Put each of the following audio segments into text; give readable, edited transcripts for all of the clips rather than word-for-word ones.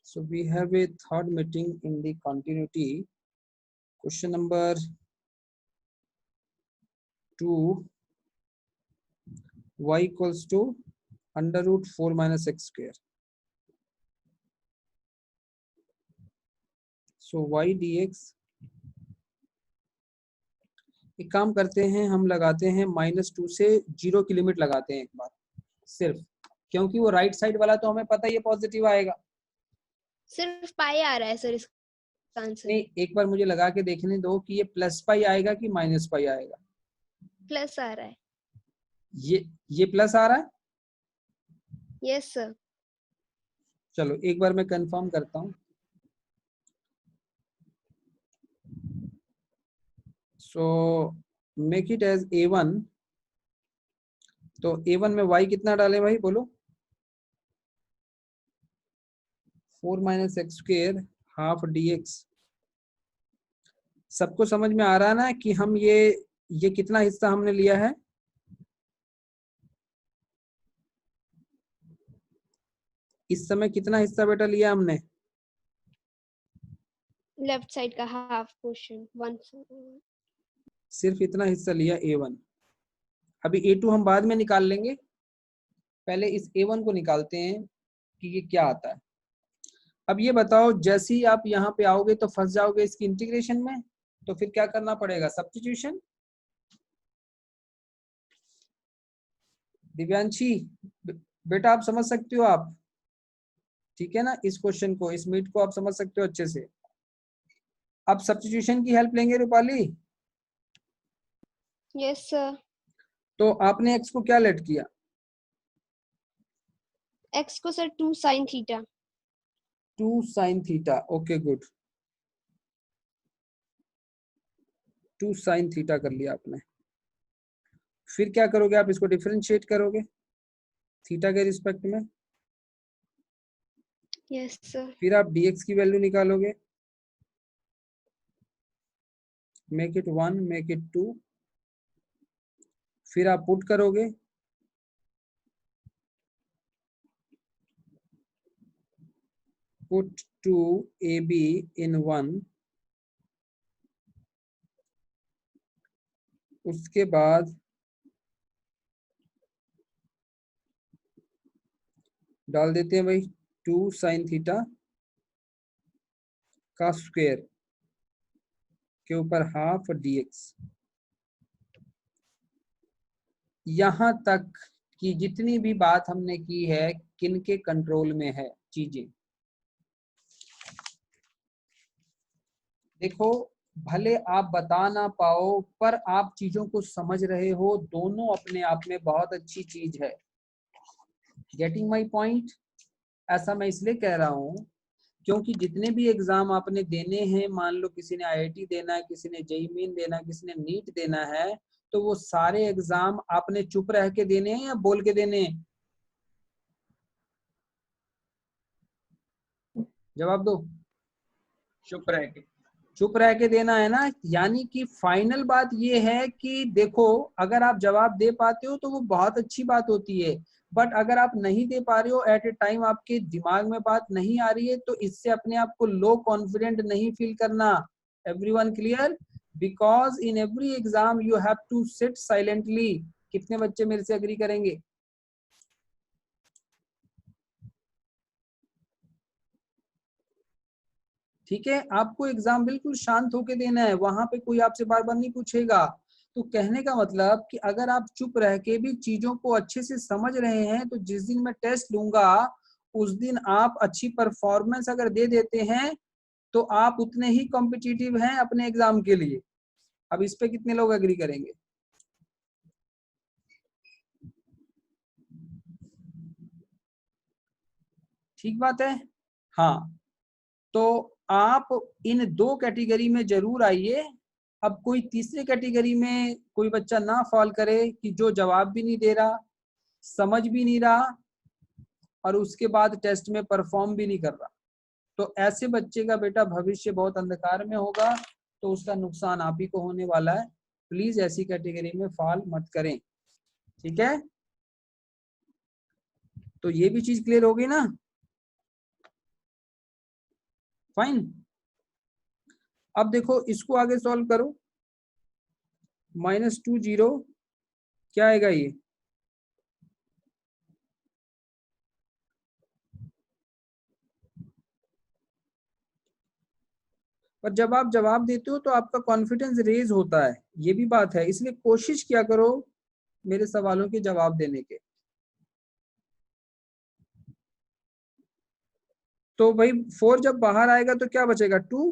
So we have a third meeting in the continuity. Question number 2, y equals to under root 4 minus x square. So y dx, एक काम करते हैं, हम लगाते हैं -2 से 0 की लिमिट लगाते हैं एक बार सिर्फ, क्योंकि वो राइट साइड वाला तो हमें पता ही है पॉजिटिव आएगा। सिर्फ पाई आ रहा है सर इसका आंसर। नहीं, एक बार मुझे लगा के देखने दो कि ये प्लस पाई आएगा कि माइनस पाई आएगा। प्लस आ रहा है। ये प्लस आ रहा है। Yes sir. चलो एक बार मैं कंफर्म करता हूँ। So make it as a1। तो a1 में y कितना डालें भाई, बोलो। 4 minus x square half dx। सबको समझ में आ रहा है ना कि हम ये कितना हिस्सा हमने लिया है? इस समय कितना हिस्सा बेटा लिया हमने? लेफ्ट साइड का हाफ पोर्शन 1। सिर्फ इतना हिस्सा लिया a1। अभी a2 हम बाद में निकाल लेंगे, पहले इस a1 को निकालते हैं कि ये क्या आता है। अब ये बताओ, जैसे ही आप यहाँ पे आओगे तो फंस जाओगे इसकी इंटीग्रेशन में, तो फिर क्या करना पड़ेगा? सब्स्टिट्यूशन। दिव्यांशी बेटा आप समझ सकते हो आप, ठीक है ना? इस क्वेश्चन को, इस मीट को आप समझ सकते हो अच्छे से। अब सब्स्टिट्यूशन की हेल्प लेंगे रूपाली। Yes sir. तो आपने x को क्या लेट किया? x को sir 2 sin theta. 2 sin theta, okay good. 2 sin theta कर लिया आपने। फिर क्या करोगे आप? इसको डिफरेंशिएट करोगे थीटा के रिस्पेक्ट में। Yes sir. फिर आप dx की वैल्यू निकालोगे, मेक इट 1, मेक इट 2। फिर आप पुट करोगे, पुट 2ab in 1। उसके बाद डाल देते हैं भाई 2 sin थीटा का स्क्वायर के ऊपर हाफ dx। यहां तक कि जितनी भी बात हमने की है, किन के कंट्रोल में है चीजें। देखो, भले आप बता ना पाओ पर आप चीजों को समझ रहे हो, दोनों अपने आप में बहुत अच्छी चीज है। Getting my point? ऐसा मैं इसलिए कह रहा हूं क्योंकि जितने भी एग्जाम आपने देने हैं, मान लो किसी ने आईआईटी देना है, किसी ने जेईई मेन देना है, किसी ने नीट देना है, तो वो सारे एग्जाम आपने चुप रह के देने हैं या बोल के देने हैं? जवाब दो। चुप रह के। चुप रह के देना है ना। यानी कि फाइनल बात ये है कि देखो, अगर आप जवाब दे पाते हो तो वो बहुत अच्छी बात होती है, बट अगर आप नहीं दे पा रहे हो, एट ए टाइम आपके दिमाग में बात नहीं आ रही है, तो इससे अपने आप को लो कॉन्फिडेंट नहीं फील करना। Everyone clear? Because in every exam you have to sit silently. कितने बच्चे मेरे से एग्री करेंगे? ठीक है, आपको एग्जाम बिल्कुल शांत होके देना है, वहां पे कोई आपसे बार बार नहीं पूछेगा। तो कहने का मतलब कि अगर आप चुप रह के भी चीजों को अच्छे से समझ रहे हैं, तो जिस दिन मैं टेस्ट लूंगा उस दिन आप अच्छी परफॉर्मेंस अगर दे देते हैं तो आप उतने ही कॉम्पिटिटिव हैं अपने एग्जाम के लिए। अब इस पे कितने लोग एग्री करेंगे? ठीक बात है। हाँ, तो आप इन दो कैटेगरी में जरूर आइए। अब कोई तीसरे कैटेगरी में कोई बच्चा ना फॉल करे कि जो जवाब भी नहीं दे रहा, समझ भी नहीं रहा और उसके बाद टेस्ट में परफॉर्म भी नहीं कर रहा। तो ऐसे बच्चे का बेटा भविष्य बहुत अंधकार में होगा, तो उसका नुकसान आप ही को होने वाला है। प्लीज ऐसी कैटेगरी में फॉल मत करें, ठीक है? तो ये भी चीज क्लियर होगी ना? फाइन। अब देखो इसको आगे सॉल्व करो, -2 0 क्या आएगा ये, पर जब आप जवाब देते हो तो आपका कॉन्फिडेंस रेज होता है, ये भी बात है, इसलिए कोशिश किया करो मेरे सवालों के जवाब देने के। तो भाई 4 जब बाहर आएगा तो क्या बचेगा, 2।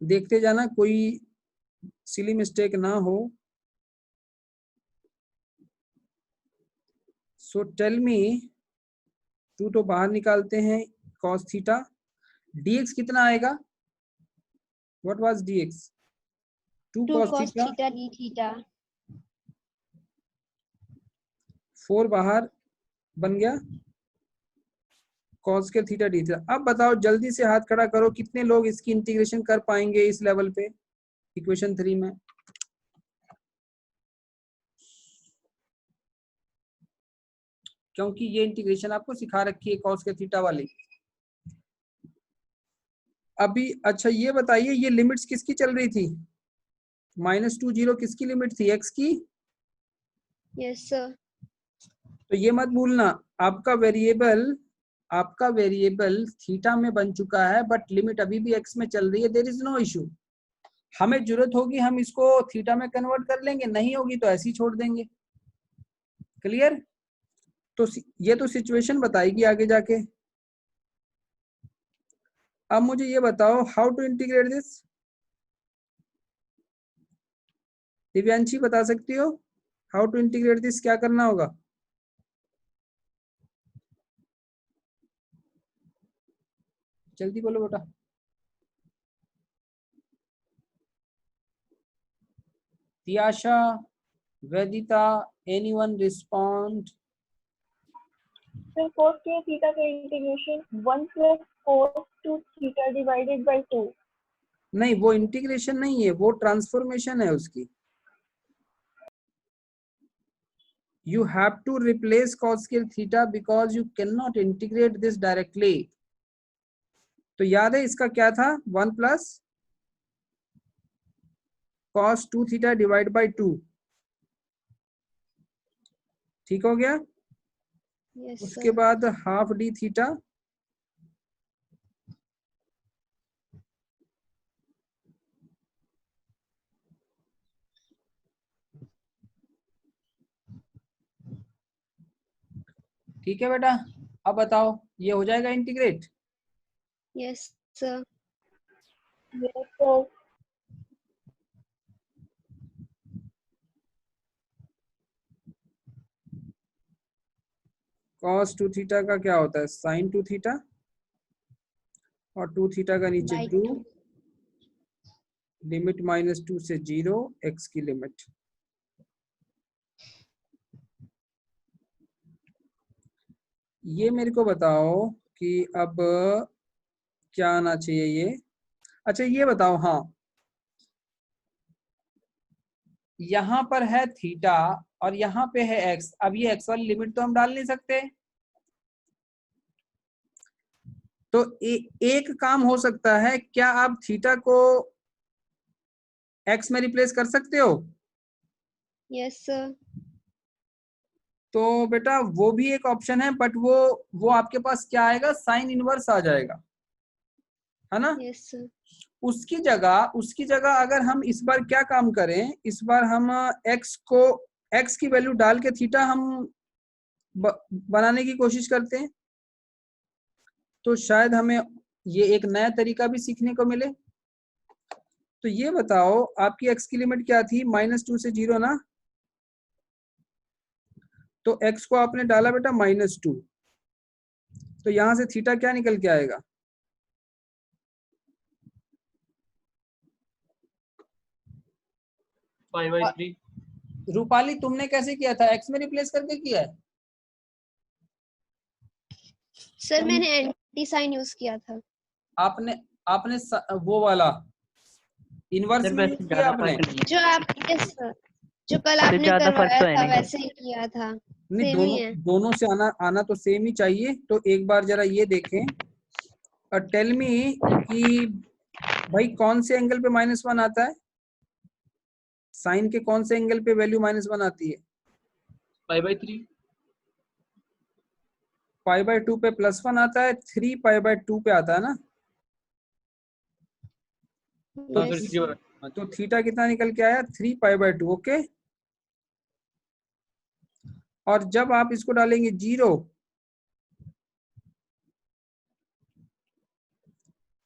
देखते जाना कोई सिली मिस्टेक ना हो। सो टेल मी, 2 तो बाहर निकालते हैं, cos थीटा, dx कितना आएगा, what was dx, 2 2 cos cos theta, theta d theta। 4 बाहर बन गया, cos के थीटा डी थीटा। अब बताओ जल्दी से हाथ खड़ा करो, कितने लोग इसकी इंटीग्रेशन कर पाएंगे इस लेवल पे, इक्वेशन 3 में। क्योंकि ये इंटीग्रेशन आपको सिखा रखी है cos के थीटा वाली। अभी अच्छा ये बताइए, ये लिमिट्स किसकी चल रही थी, -2 0 किसकी लिमिट थी, x की। Yes sir. तो ये मत भूलना, आपका वेरिएबल थीटा में बन चुका है, बट लिमिट अभी भी x में चल रही है, देयर इज नो इशू। हमें जरूरत होगी हम इसको थीटा में कन्वर्ट कर लेंगे, नहीं होगी तो ऐसे ही छोड़ देंगे। क्लियर। तो ये तो सिचुएशन बताएगी आगे जाके। अब मुझे ये बताओ how to integrate this, Divyanshi बता सकती हो हाउ टू इंटीग्रेट दिस, क्या करना होगा। जल्दी बोलो बेटा। Tiyasha, वेदिता, anyone respond. फिर cos के थीटा का integration 1 + cos 2 theta divided by 2। नहीं, वो इंटीग्रेशन नहीं है, वो ट्रांसफॉर्मेशन है उसकी। You have to replace cos square theta because you cannot integrate this directly. तो याद है इसका क्या था, 1 + cos 2 थीटा डिवाइड बाय 2, ठीक हो गया। यस उसके बाद हाफ d थीटा, ठीक है बेटा। अब बताओ ये हो जाएगा integrate. Yes sir. Yes sir. cos 2 theta का क्या होता है, sin 2 थीटा, और 2 थीटा का नीचे बाय 2, 2। लिमिट -2 से 0, x की लिमिट। ये मेरे को बताओ कि अब क्या आना चाहिए ये। अच्छा ये बताओ, हाँ यहाँ पर है थीटा और यहाँ पे है x, अब ये x वाली लिमिट तो हम डाल नहीं सकते, तो एक काम हो सकता है, क्या आप थीटा को x में रिप्लेस कर सकते हो। Yes sir. तो बेटा वो भी एक ऑप्शन है, बट वो आपके पास क्या आएगा, साइन इनवर्स आ जाएगा, है ना। Yes sir. उसकी जगह अगर हम इस बार क्या काम करें, इस बार हम x की वैल्यू डाल के थीटा हम बनाने की कोशिश करते हैं, तो शायद हमें ये एक नया तरीका भी सीखने को मिले। तो ये बताओ आपकी x की लिमिट क्या थी, -2 से 0 ना, तो x को आपने डाला बेटा -2, तो यहां से थीटा क्या निकल के आएगा, π/3। रूपाली तुमने कैसे किया था, x में रिप्लेस करके किया है। सर मैंने एंटी साइन यूज किया था। आपने वो वाला इनवर्स सर में यूज वैसे किया ज्यादा आपने। फर्क नहीं है। जो आप, यस सर, जो कल इससे आपने ज्यादा फर्क करवाया तो है था नहीं। वैसे ही किया था, नहीं, सेम ही है। दोनों से आना तो सेम ही चाहिए। तो एक बार जरा ये देखें और टेल मी कि भाई कौन से एंगल पे -1 आता है, साइन के कौन से एंगल पे वैल्यू -1 आती है? π/3। π/2 पे +1 आता है, 3 π/2 पे आता है ना। हाँ Yes, सर, sir. तो थीटा कितना निकल के आया? 3 π/2। ओके, और जब आप इसको डालेंगे 0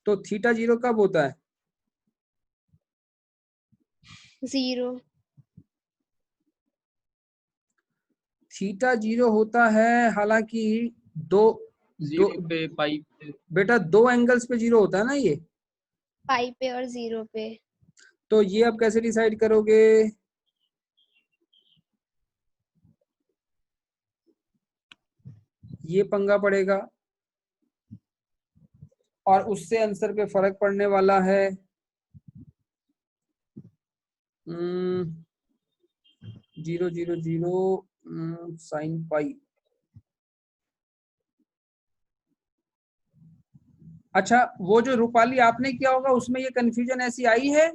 तो थीटा 0 कब होता है? 0. थीटा 0 होता है, हालांकि दो 0 दो पे पाई पे। बेटा 2 एंगल्स पे 0 होता है ना ये। पाई पे और 0 पे। तो ये आप कैसे डिसाइड करोगे? ये पंगा पड़ेगा और उससे आंसर पे फर्क पड़ने वाला है। 0 0 0 साइन पाई। अच्छा, वो जो रूपाली आपने किया होगा उसमें ये कंफ्यूजन ऐसी आई है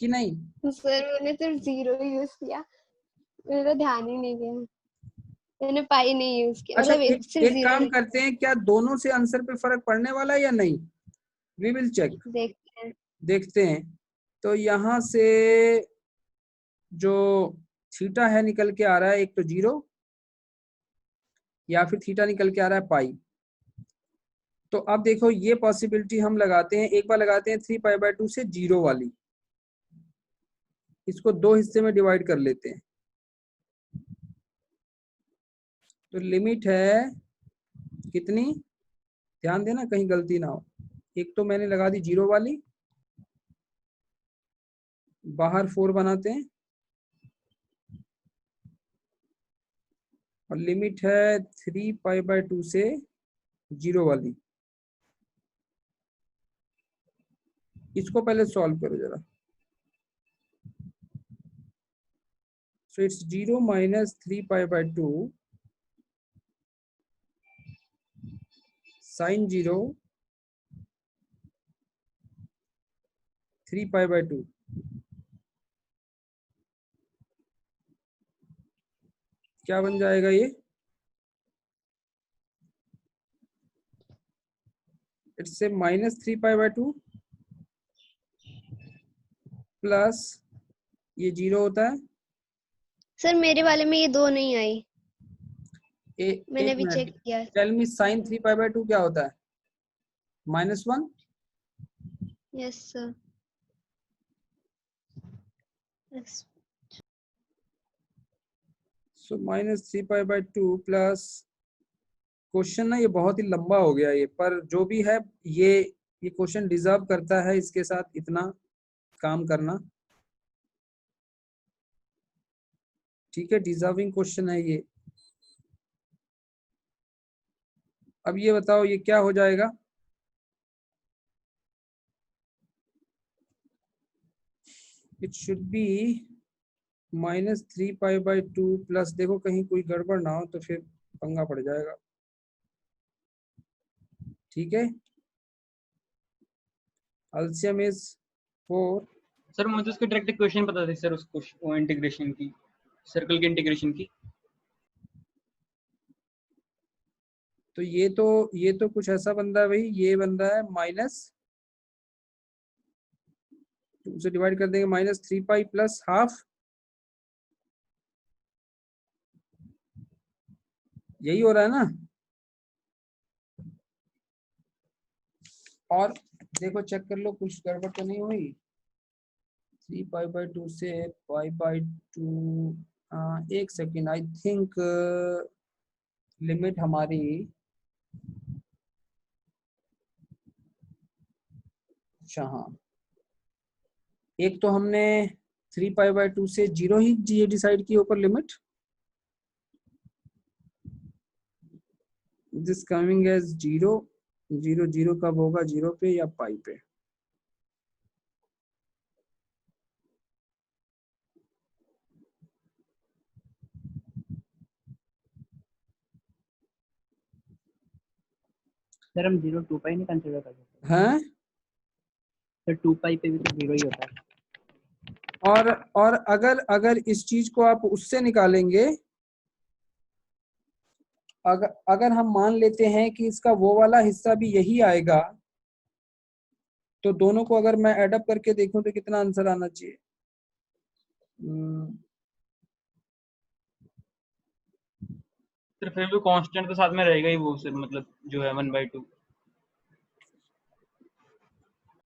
कि नहीं? सर मैंने सिर्फ 0 यूज किया, मेरा ध्यान ही नहीं गया, मैंने पाई नहीं यूज किया, अच्छा, मतलब सिर्फ एक 0 काम करते हैं, क्या दोनों से आंसर पे फर्क पड़ने वाला है या नहीं? वी विल चेक, देखते हैं। देखते हैं। तो यहाँ से जो थीटा है निकल के आ रहा है, एक तो 0 या फिर थीटा निकल के आ रहा है पाई। तो अब देखो ये पॉसिबिलिटी हम लगाते हैं, एक बार लगाते हैं 3 π/2 से 0 वाली, इसको दो हिस्से में डिवाइड कर लेते हैं। तो लिमिट है कितनी, ध्यान देना कहीं गलती ना हो। एक तो मैंने लगा दी 0 वाली, बाहर 4 बनाते हैं, और लिमिट है 3 π/2 से 0 वाली। इसको पहले सॉल्व करो जरा। So it's 0 - 3 π/2 sin 0 3 π/2। क्या बन जाएगा ये? इट्स से -3 π/2 प्लस ये 0 होता है। सर मेरे वाले में ये 2 नहीं आई, मैंने एक भी चेक मिनट, किया। टेल मी sin 3 π/2 क्या होता है? -1। Yes sir. So -3 π/2 plus, question ना ये बहुत ही लंबा हो गया ये, पर जो भी है ये क्वेश्चन डिजर्व करता है इसके साथ इतना काम करना। ठीक है, डिजर्विंग क्वेश्चन है ये। अब ये बताओ ये क्या हो जाएगा? इट शुड बी -3 π/2 प्लस, देखो कहीं कोई गड़बड़ ना हो तो फिर पंगा पड़ जाएगा। ठीक है, एलसीएम इज 4। सर मुझे उसकी डायरेक्ट इक्वेशन पता थी सर, उसको इंटीग्रेशन की, सर्कल की इंटीग्रेशन की। तो ये तो कुछ ऐसा बंदा है भाई, ये बंदा है -2 से डिवाइड कर देंगे -3 π प्लस हाफ, यही हो रहा है ना। और देखो चेक कर लो कुछ गड़बड़ तो नहीं हुई। 3 π/2 से π/2, एक सेकेंड, आई थिंक लिमिट हमारी, अच्छा हाँ, एक तो हमने 3 π/2 से 0 ही डिसाइड की ऊपर लिमिट, दिस कमिंग एज 0 0 0 कब होगा, 0 पे या पाई पे? सर हम 0 2 पाई नहीं कंसीडर कर सकते हैं? सर 2 पाई पे भी तो 0 ही होता है। और अगर अगर इस चीज को आप उससे निकालेंगे, अगर हम मान लेते हैं कि इसका वो वाला हिस्सा भी यही आएगा, तो दोनों को अगर मैं एडअप करके देखूं तो कितना आंसर आना चाहिए? सर फिर भी कांस्टेंट तो साथ में रहेगा ही वो सर, मतलब जो है 1/2।